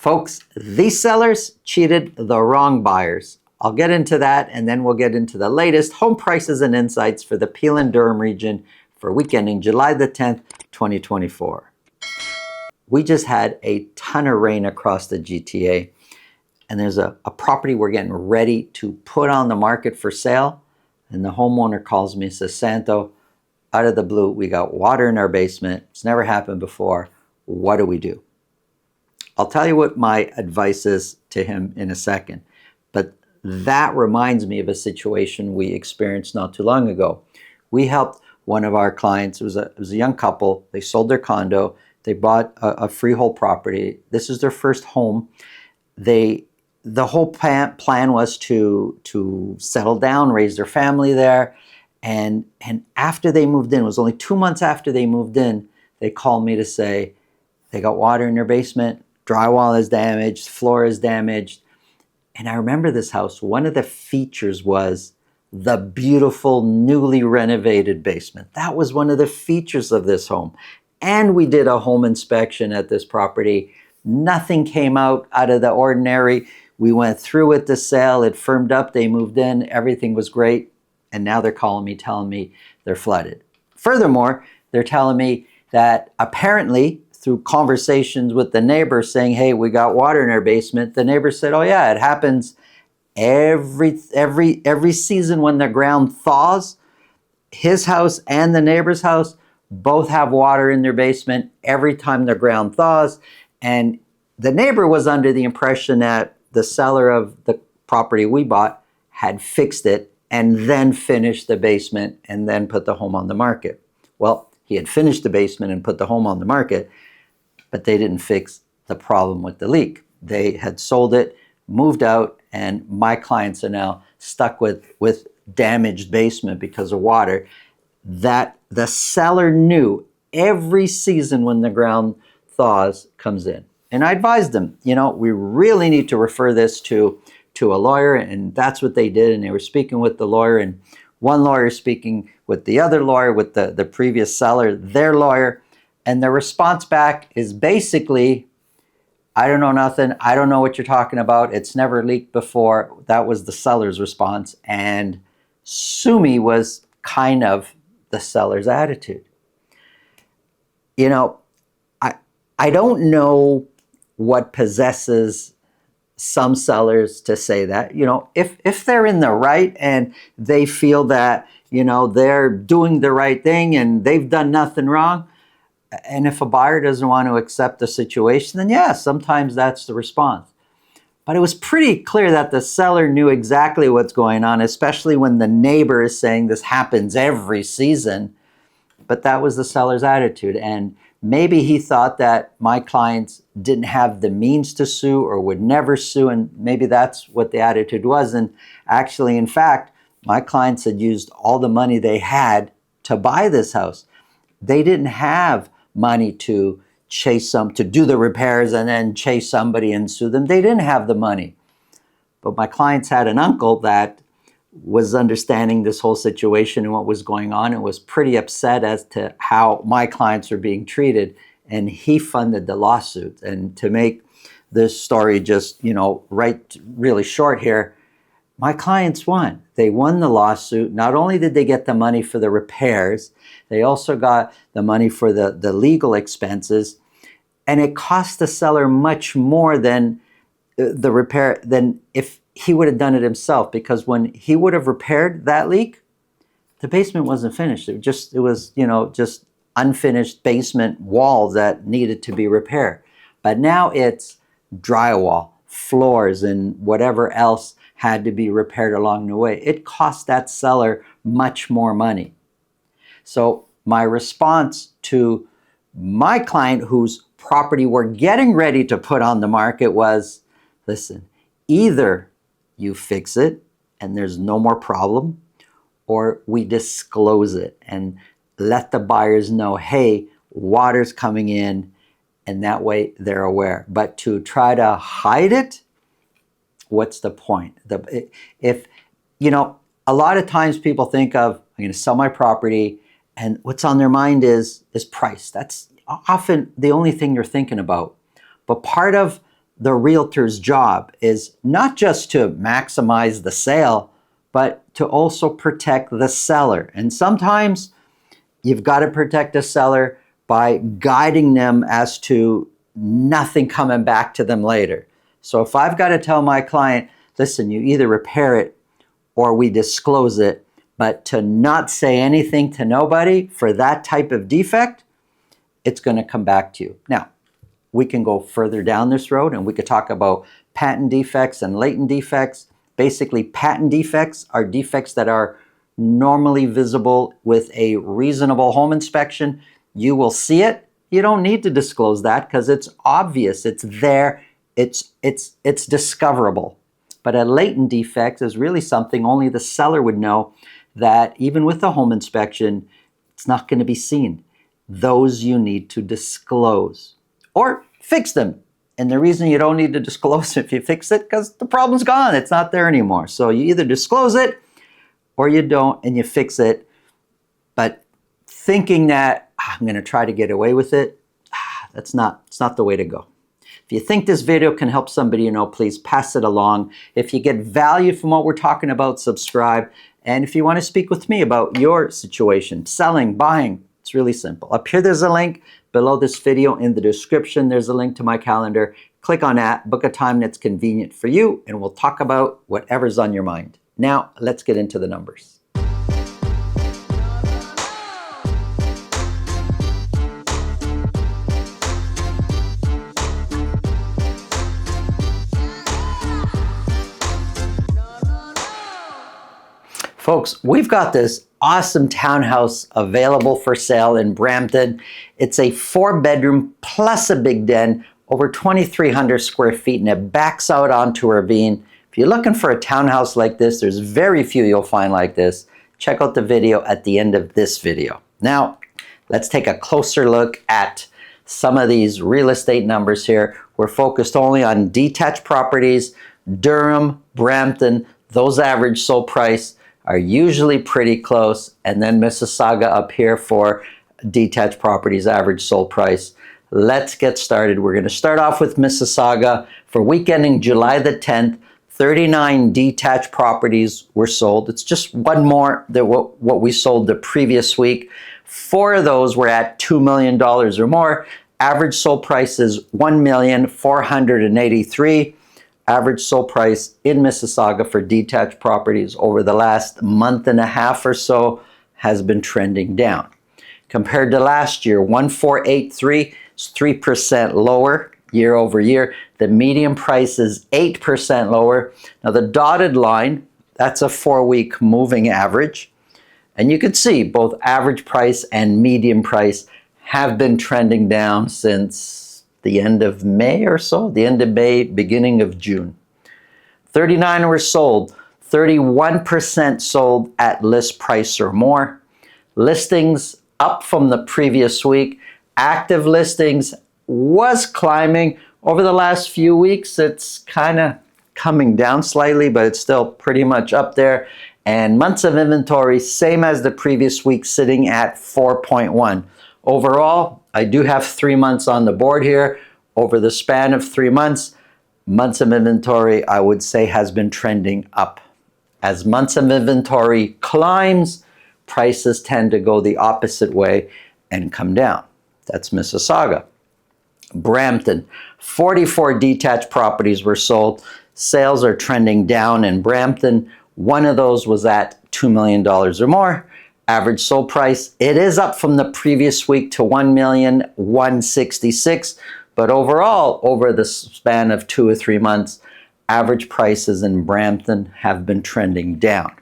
Folks, these sellers cheated the wrong buyers. I'll get into that, and then we'll get into the latest home prices and insights for the Peel and Durham region for week ending July the 10th, 2024. We just had a ton of rain across the GTA, and there's a property we're getting ready to put on the market for sale, and the homeowner calls me and says, Santo, out of the blue, we got water in our basement. It's never happened before. What do we do? I'll tell you what my advice is to him in a second, but that reminds me of a situation we experienced not too long ago. We helped one of our clients. It was a young couple. They sold their condo. They bought a freehold property. This is their first home. The whole plan was to settle down, raise their family there. And after they moved in, it was only 2 months after they moved in, they called me to say they got water in their basement, drywall is damaged, floor is damaged. And I remember this house. One of the features was the beautiful newly renovated basement. That was one of the features of this home. And we did a home inspection at this property. Nothing came out of the ordinary. We went through with the sale. It firmed up. They moved in. Everything was great. And now they're calling me, telling me they're flooded. Furthermore, they're telling me that apparently through conversations with the neighbor saying, hey, we got water in our basement, the neighbor said, oh yeah, it happens every season when the ground thaws. His house and the neighbor's house both have water in their basement every time the ground thaws. And the neighbor was under the impression that the seller of the property we bought had fixed it and then finished the basement and then put the home on the market. Well, he had finished the basement and put the home on the market, but they didn't fix the problem with the leak. They had sold it, moved out, and my clients are now stuck with damaged basement because of water that the seller knew every season when the ground thaws comes in. And I advised them, we really need to refer this to a lawyer, and that's what they did. And they were speaking with the lawyer, and one lawyer speaking with the other lawyer, with the previous seller, their lawyer. And the response back is basically, I don't know nothing. I don't know what you're talking about. It's never leaked before. That was the seller's response. And sue me was kind of the seller's attitude. I don't know what possesses some sellers to say that. If they're in the right and they feel that, they're doing the right thing and they've done nothing wrong, and if a buyer doesn't want to accept the situation, then yeah, sometimes that's the response. But it was pretty clear that the seller knew exactly what's going on, especially when the neighbor is saying this happens every season. But that was the seller's attitude. And maybe he thought that my clients didn't have the means to sue or would never sue. And maybe that's what the attitude was. And actually, in fact, my clients had used all the money they had to buy this house. They didn't have money to to do the repairs and then chase somebody and sue them. They didn't have the money. But my clients had an uncle that was understanding this whole situation and what was going on and was pretty upset as to how my clients were being treated. And he funded the lawsuit. And to make this story just, really short here, my clients won. They won the lawsuit. Not only did they get the money for the repairs, they also got the money for the legal expenses. And it cost the seller much more than the repair than if he would have done it himself, because when he would have repaired that leak, the basement wasn't finished. It was just unfinished basement walls that needed to be repaired. But now it's drywall, floors, and whatever else had to be repaired along the way. It cost that seller much more money. So my response to my client whose property we're getting ready to put on the market was, listen, either you fix it and there's no more problem, or we disclose it and let the buyers know, hey, water's coming in, and that way they're aware. But to try to hide it, what's the point? A lot of times people think of, I'm going to sell my property, and what's on their mind is price. That's often the only thing you're thinking about. But part of the realtor's job is not just to maximize the sale, but to also protect the seller. And sometimes you've got to protect the seller by guiding them as to nothing coming back to them later. So if I've got to tell my client, listen, you either repair it or we disclose it, but to not say anything to nobody for that type of defect, it's going to come back to you. Now, we can go further down this road and we could talk about patent defects and latent defects. Basically, patent defects are defects that are normally visible with a reasonable home inspection. You will see it. You don't need to disclose that because it's obvious. It's there. It's discoverable. But a latent defect is really something only the seller would know, that even with a home inspection, it's not going to be seen. Those you need to disclose or fix them. And the reason you don't need to disclose if you fix it, because the problem's gone. It's not there anymore. So you either disclose it or you don't and you fix it. But thinking that I'm going to try to get away with it, it's not the way to go. If you think this video can help somebody you know, please pass it along. If you get value from what we're talking about, subscribe. And if you want to speak with me about your situation, selling, buying, it's really simple. Up here, there's a link. Below this video in the description, there's a link to my calendar. Click on that, book a time that's convenient for you, and we'll talk about whatever's on your mind. Now, let's get into the numbers. Folks, we've got this awesome townhouse available for sale in Brampton. It's a 4-bedroom plus a big den, over 2,300 square feet, and it backs out onto a ravine. If you're looking for a townhouse like this, there's very few you'll find like this. Check out the video at the end of this video. Now, let's take a closer look at some of these real estate numbers here. We're focused only on detached properties. Durham, Brampton, those average sold price are usually pretty close, and then Mississauga up here for detached properties average sold price. Let's get started. We're going to start off with Mississauga. For week ending July the 10th, 39 detached properties were sold. It's just one more than what we sold the previous week. 4 of those were at $2 million or more. Average sold price is $1,483,000. Average sold price in Mississauga for detached properties over the last month and a half or so has been trending down. Compared to last year, 1,483 is 3% lower year over year. The median price is 8% lower. Now the dotted line, that's a 4-week moving average. And you can see both average price and median price have been trending down since the end of May or so, the end of May, beginning of June. 39 were sold, 31% sold at list price or more. Listings up from the previous week. Active listings was climbing. Over the last few weeks, it's kind of coming down slightly, but it's still pretty much up there. And months of inventory, same as the previous week, sitting at 4.1. Overall, I do have 3 months on the board here. Over the span of 3 months, months of inventory, I would say, has been trending up. As months of inventory climbs, prices tend to go the opposite way and come down. That's Mississauga. Brampton, 44 detached properties were sold. Sales are trending down in Brampton. One of those was at $2 million or more. Average sold price, it is up from the previous week to $1,166,000, but overall, over the span of 2 or 3 months, average prices in Brampton have been trending down.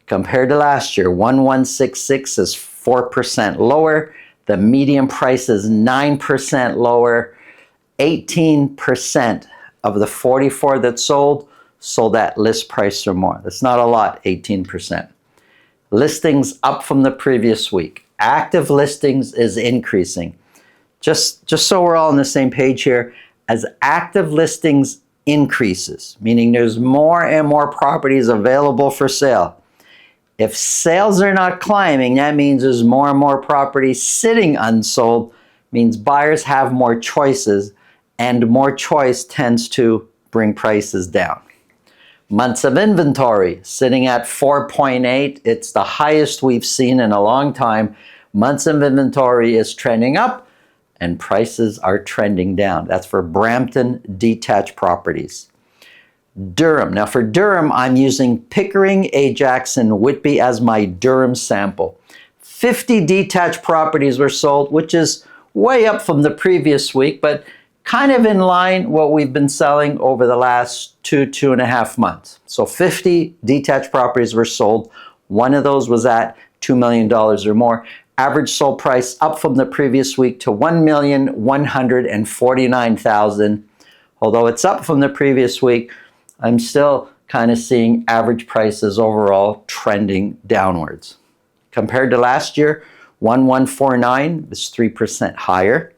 Compared to last year, 1,166 is 4% lower. The median price is 9% lower. 18% of the 44 that sold at list price or more. That's not a lot, 18%. Listings up from the previous week. Active listings is increasing. Just so we're all on the same page here, as active listings increases, meaning there's more and more properties available for sale. If sales are not climbing, that means there's more and more properties sitting unsold, means buyers have more choices, and more choice tends to bring prices down. Months of inventory sitting at 4.8. It's the highest we've seen in a long time. Months of inventory is trending up and prices are trending down. That's for Brampton detached properties. Durham. Now for Durham, I'm using Pickering, Ajax, and Whitby as my Durham sample. 50 detached properties were sold, which is way up from the previous week, but kind of in line what we've been selling over the last 2.5 months. So 50 detached properties were sold. One of those was at $2 million or more. Average sold price up from the previous week to $1,149,000. Although it's up from the previous week, I'm still kind of seeing average prices overall trending downwards. Compared to last year, 1,149 is 3% higher.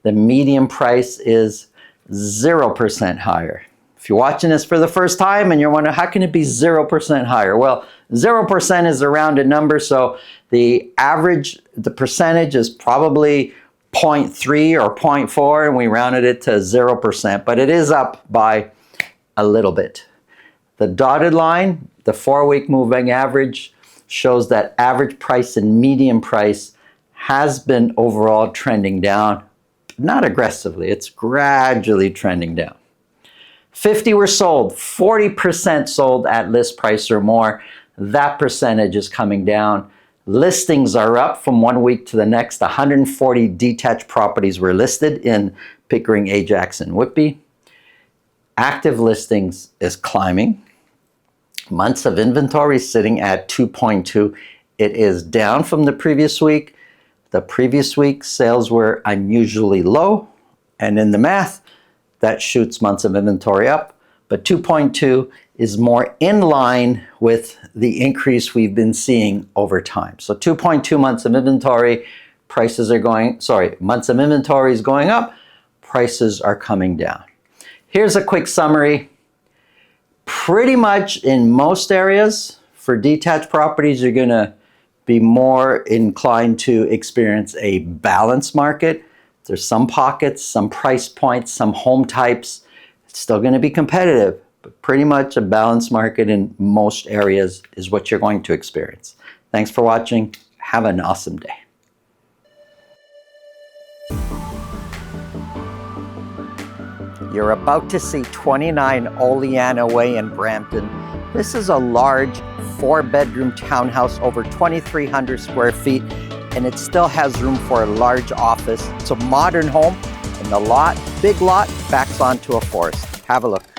The median price is 0% higher. If you're watching this for the first time and you're wondering, how can it be 0% higher? Well, 0% is a rounded number, so the average, the percentage is probably 0.3 or 0.4, and we rounded it to 0%, but it is up by a little bit. The dotted line, the 4-week moving average, shows that average price and median price has been overall trending down. Not aggressively, it's gradually trending down. 50 were sold, 40% sold at list price or more. That percentage is coming down. Listings are up from 1 week to the next. 140 detached properties were listed in Pickering, Ajax, and Whitby. Active listings is climbing. Months of inventory sitting at 2.2. It is down from the previous week. The previous week, sales were unusually low, and in the math, that shoots months of inventory up. But 2.2 is more in line with the increase we've been seeing over time. So 2.2 months of inventory, months of inventory is going up, prices are coming down. Here's a quick summary. Pretty much in most areas, for detached properties, you're gonna be more inclined to experience a balanced market. There's some pockets, some price points, some home types. It's still going to be competitive, but pretty much a balanced market in most areas is what you're going to experience. Thanks for watching. Have an awesome day. You're about to see 29 Oleana Way in Brampton. This is a large 4-bedroom townhouse over 2,300 square feet, and it still has room for a large office. It's a modern home, and the lot, big lot, backs onto a forest. Have a look.